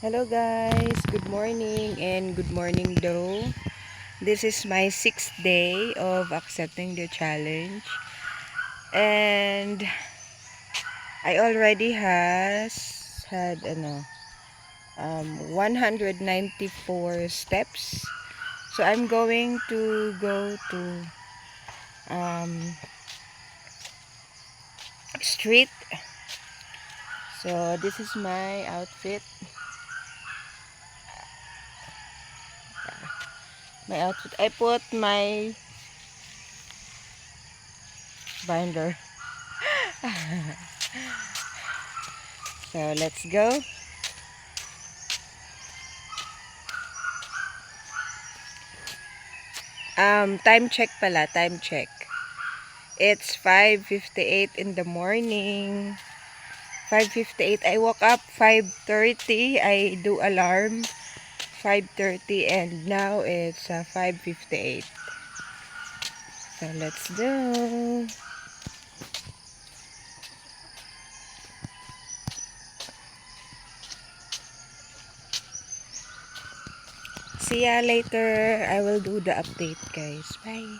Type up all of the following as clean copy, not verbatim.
Hello guys, good morning and good morning daw. This is my 6th day of accepting the challenge and I already had 194 steps. So I'm going to go to street. So this is my outfit. I put my binder. So let's go. Time check pala, time check. It's 5:58 in the morning. 5:58. I woke up 5:30. I do alarm 5:30 and now it's 5:58. So let's go. See ya later. I will do the update, guys. Bye.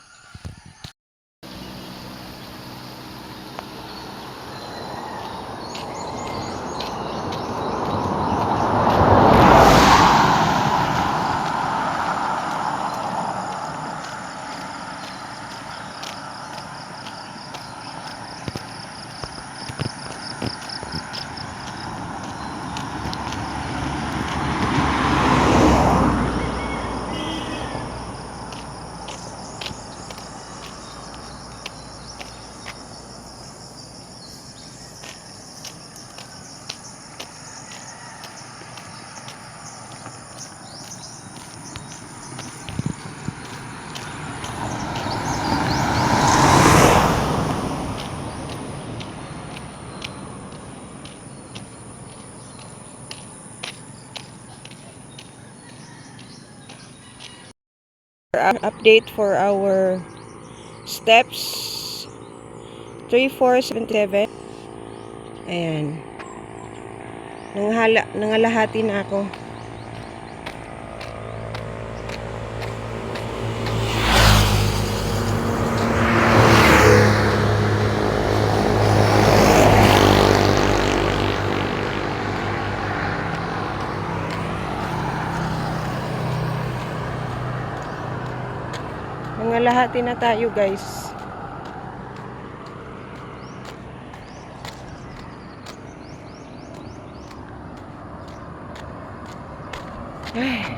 Update for our steps 3477. Ayan. Nangalahati na ako. Nangalahati na tayo, guys. Ay.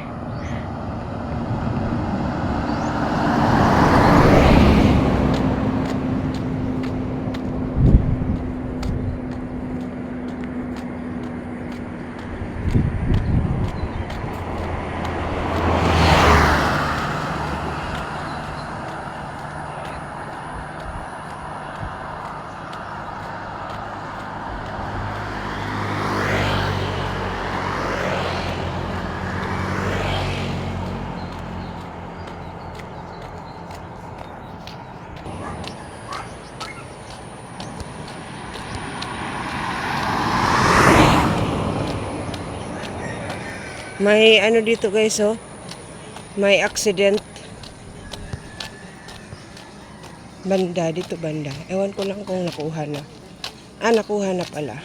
May ano dito, guys, oh. May accident. Banda dito, banda. Ewan ko lang kung nakuha na. Nakuha na pala.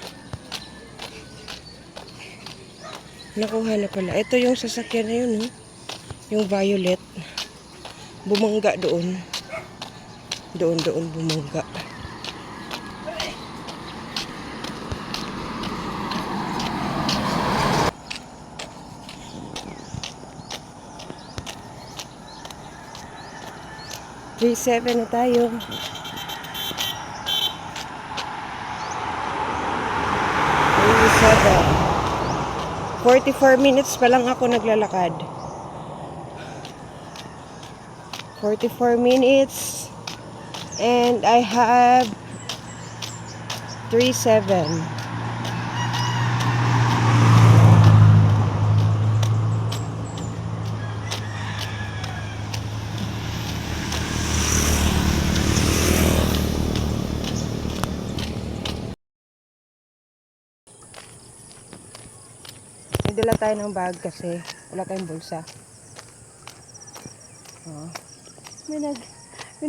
Nakuha na pala. Ito yung sasakyan na yun, oh. Yung violet. Bumangga doon. Doon bumangga. Seven na tayo. 44 minutes pa lang ako naglalakad. 44 minutes and I have 37. May dala tayo ng bag kasi wala tayong bulsa. Oh. May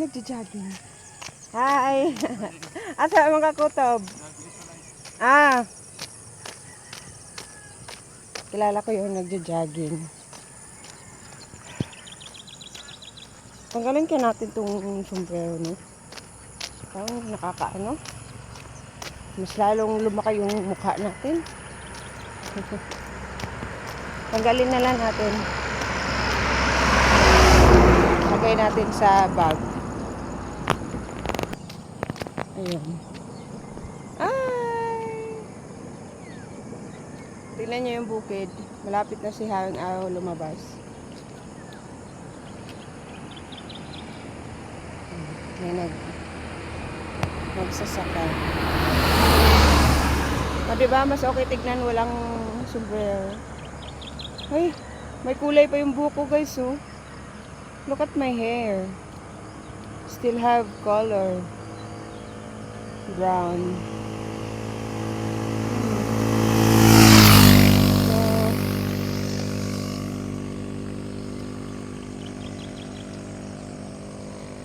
nagja-jogging. Hi! Asa mga kutob? Ah! Kilala ko yung nagja-jogging. Tanggalin kaya natin itong sombrero, no? Parang nakakaano. Mas lalong lumaki yung mukha natin. Tanggalin na lang natin. Lagay natin sa bag. Ayun. Ay! Tingnan nyo yung bukid. Malapit na si Haring Araw lumabas. May magsasaka. Diba, mas okay tignan walang sombrero. Ay, may kulay pa yung buko guys, oh. Look at my hair. Still have color. Brown.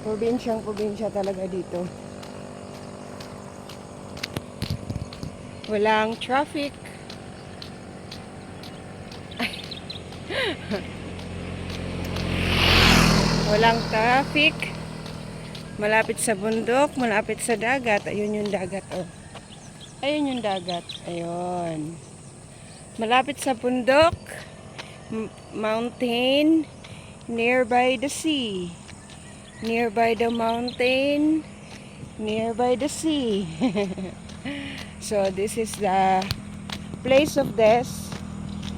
So, probinsya talaga dito. Walang traffic. Walang traffic. Malapit sa bundok, malapit sa dagat. Ayun yung dagat, oh. Ayun yung dagat. Ayun. Malapit sa bundok, mountain, nearby the sea. Nearby the mountain, nearby the sea. So this is the place of death.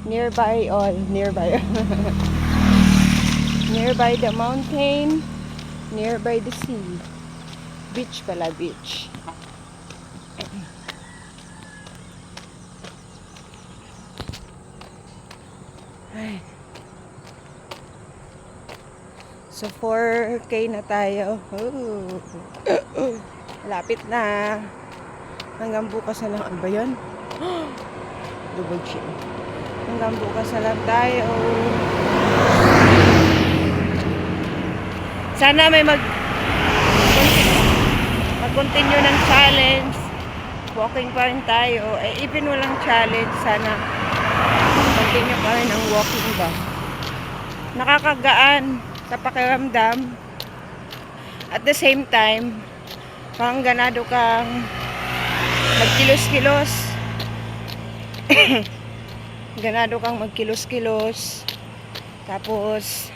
Nearby all, nearby. Nearby the mountain, nearby the sea. Beach pala, beach. Ay. So 4K na tayo. Malapit na. Hanggang bukas na lang. Ano ba yun? Double chin. Hanggang bukas na lang tayo. Sana may mag-continue ng challenge. Walking pa rin tayo. Even walang challenge, sana continue pa rin ang walking ba. Nakakagaan sa pakiramdam. At the same time, parang ganado kang magkilos-kilos. Ganado kang magkilos-kilos. Tapos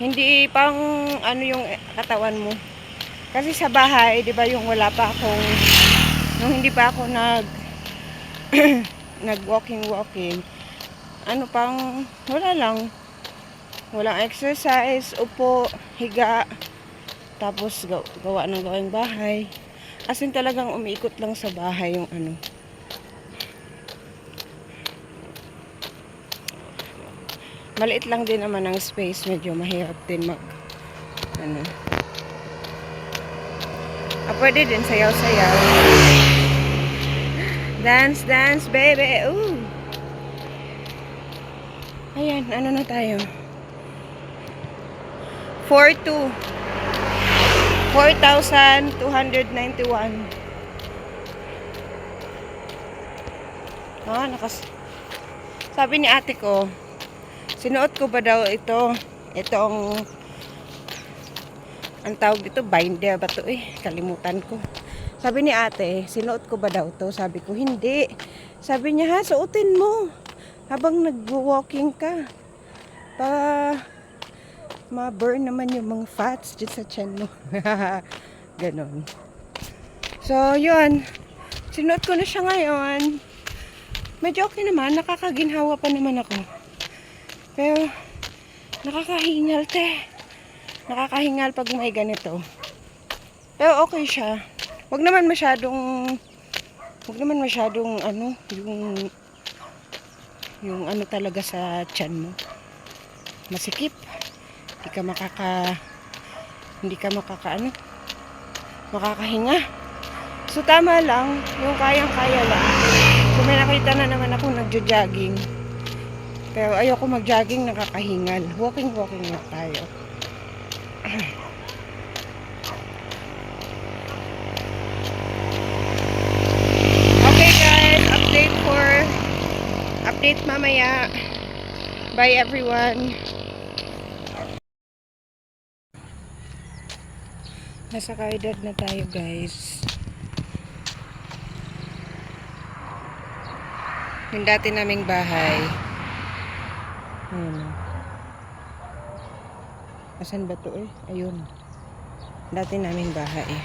hindi pang ano yung katawan mo. Kasi sa bahay, 'di ba, yung wala pa akong nung hindi pa ako nag-walking. Ano pang wala lang. Walang exercise, upo, higa. Tapos gawa ng gawing bahay. As in talagang umiikot lang sa bahay yung ano. Maliit lang din naman ang space, medyo mahirap din ano. Pwede din sayaw-sayaw. Dance, baby. Ooh. Ayan, ano na tayo? 4,291. Sabi ni ate ko, sinuot ko ba daw itong ang tawag dito, binder ba to kalimutan ko. Sabi ni ate, sinuot ko ba daw to? Sabi ko, hindi. Sabi niya, ha, suotin mo habang nag-walking ka para ma-burn naman yung mga fats dyan sa tiyan mo. Ganon. So, yun. Sinuot ko na siya ngayon. Medyo okay naman. Nakakaginhawa pa naman ako. Pero, nakakahingal, nakakahingal pag may ganito. Pero okay siya. Wag naman masyadong ano, yung ano talaga sa tiyan mo. Masikip. Hindi ka makakahinga. So tama lang, yung kayang-kaya lang. So may nakita na naman ako nagjo-jogging. Pero ayoko mag-jogging, nakakahingal. Walking na tayo. Okay guys, update mamaya. Bye everyone. Nasa Caridad na tayo guys. Yung dati naming bahay. Ayun. Asan ba to eh? Ayun. Dati naming bahay.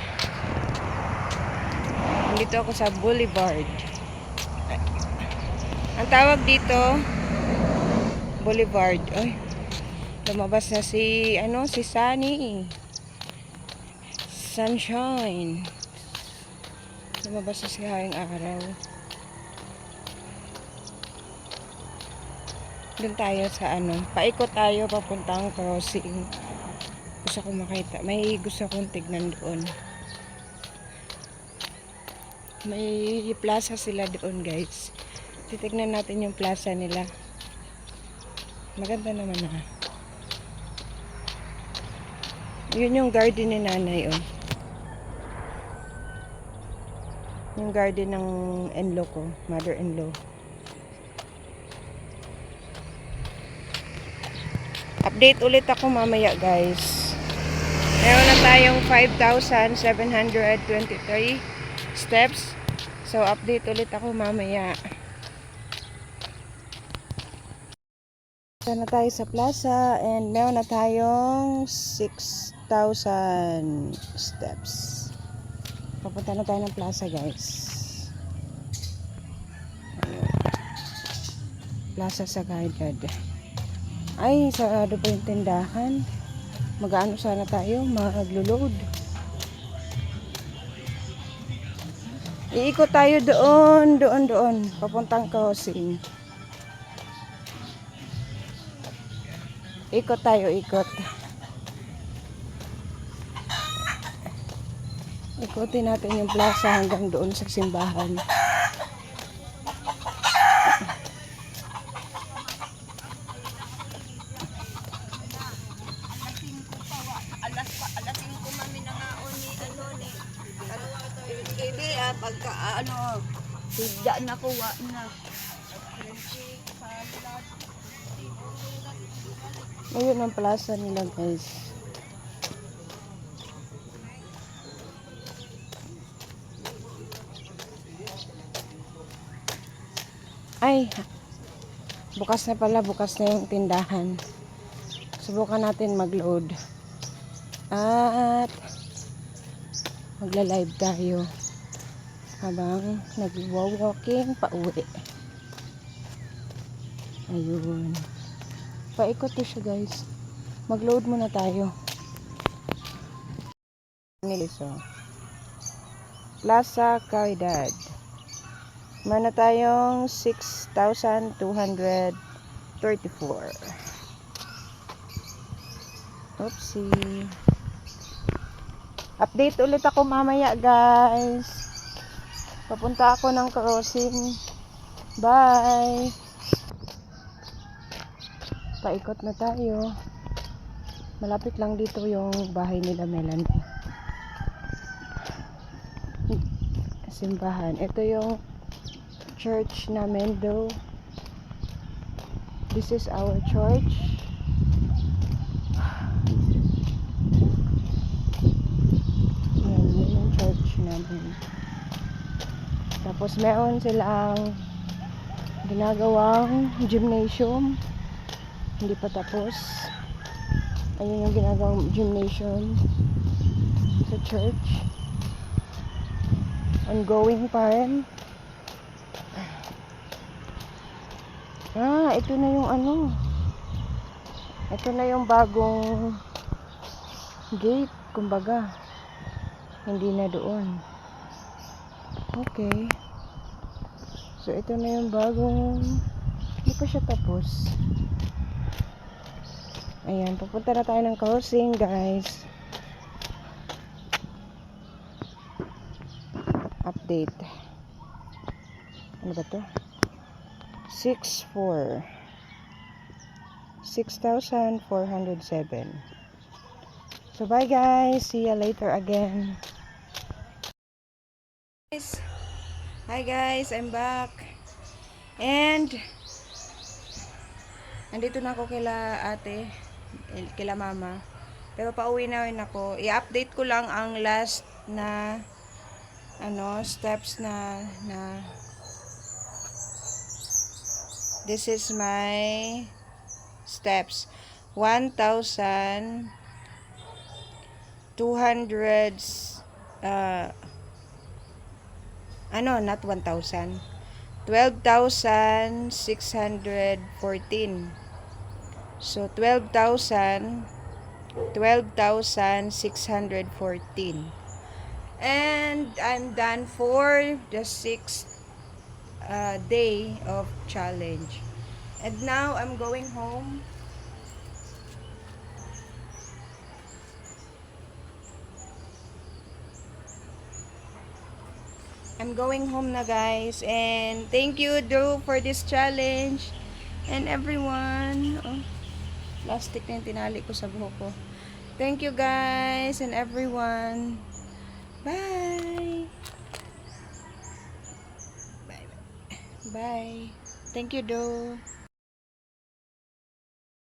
Dito ako sa Boulevard. Ang tawag dito, Boulevard. Ay, lumabas na si Sunny. Sunshine. Lumabas na si Haring Araw. Doon tayo sa paikot tayo papuntang crossing. Gusto ko makita. May gusto kong tignan doon. May plaza sila doon guys. Titignan natin yung plaza nila. Maganda naman na. Yun yung garden ni nanay oh. Yung garden ng in-law ko. Mother-in-law. Update ulit ako mamaya guys. Meron na tayong 5,723 steps. So update ulit ako mamaya. Na tayo sa plaza and meron na tayong 6,000 steps. Papunta na tayo ng plaza guys. Plaza sa Caridad. Ay, sarado pa yung tindahan. Mag-ano sana tayo? Maglo-load. Iikot tayo doon. Papuntang crossing. Ikot tayo, ikot. Ikutin natin yung plaza hanggang doon sa simbahan. Pagka tidak nakuha na. Ayun ang plaza nila guys. Ay, bukas na pala, bukas na yung tindahan. Subukan natin mag-load. At magla-live tayo habang nag-walking pa uwi. Ayun. Paikot ko siya guys. Mag-load muna tayo. Niliso. Plaza Caridad. Meron na tayong 6,234. Oopsie. Update ulit ako mamaya guys. Papunta ako ng crossing. Bye. Paikot na tayo. Malapit lang dito yung bahay nila Melanie. Simbahan. Ito yung church namin though. This is our church. Yan yung church namin. Tapos meron silang ginagawang gymnasium. Hindi pa tapos. Ayun yung ginagawang gymnasium sa church. Ongoing pa rin. Ito na yung ito na yung bagong gate, kumbaga. Hindi na doon. Okay. So, ito na yung bagong, hindi pa siya tapos. Ayan, papunta na tayo ng crossing, guys. Update. Ano ba to? 6-4. 6,407. So bye guys, see ya later again. Hi guys, I'm back. And andito na ako kila ate, kila mama. Pero pauwi na rin ako. I-update ko lang ang last na steps na this is my steps. 1,200 not 1,000. 12,614. So 12,614. And I'm done for the 6th day of challenge. And now I'm going home. I'm going home na guys. And thank you Drew for this challenge. And everyone. Oh, plastic na yung tinali ko sa buhok ko. Thank you guys and everyone. Bye. Bye. Bye. Thank you Drew.